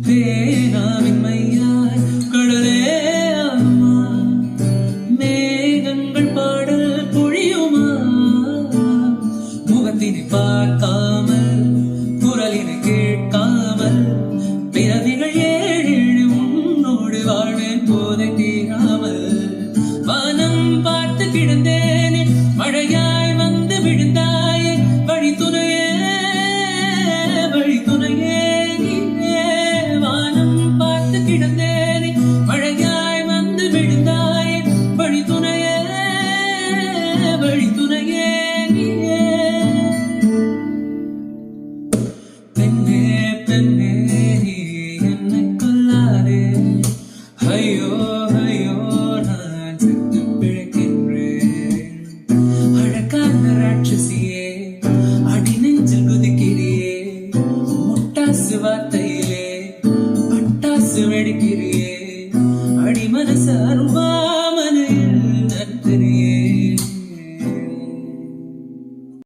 பேனாவின் மையாய் கடலே அம்மா மேகங்கள் பாடல் பொழியுமா முகத்தினை பார்க்காமல் குரலினை கேட்காமல் பிறவிகள் ஏழு உன்னோடு வாழ்வேன் போதை தீராமல் வானம் பார்த்து கிடந்தேனே மழையாய் வந்து விழுந்தாயே வழி துணையே நீயே வானம் பார்த்து கிடந்தேனே மழையாய் வந்து விழுந்தாயே வழி துணையே நீயே பெண்ணே பெண்ணே நீ என்னை கொல்லாதே ஐயோ ஐயோ நான் செத்து பிழைக்கின்றேன் அழகான ராட்சசியே அடி நெஞ்சில் குதிக்கிறியே முட்டாசு வார்த்தையிலே பட்டாசு வெடிக்கிறியே அடி மனசு அருவா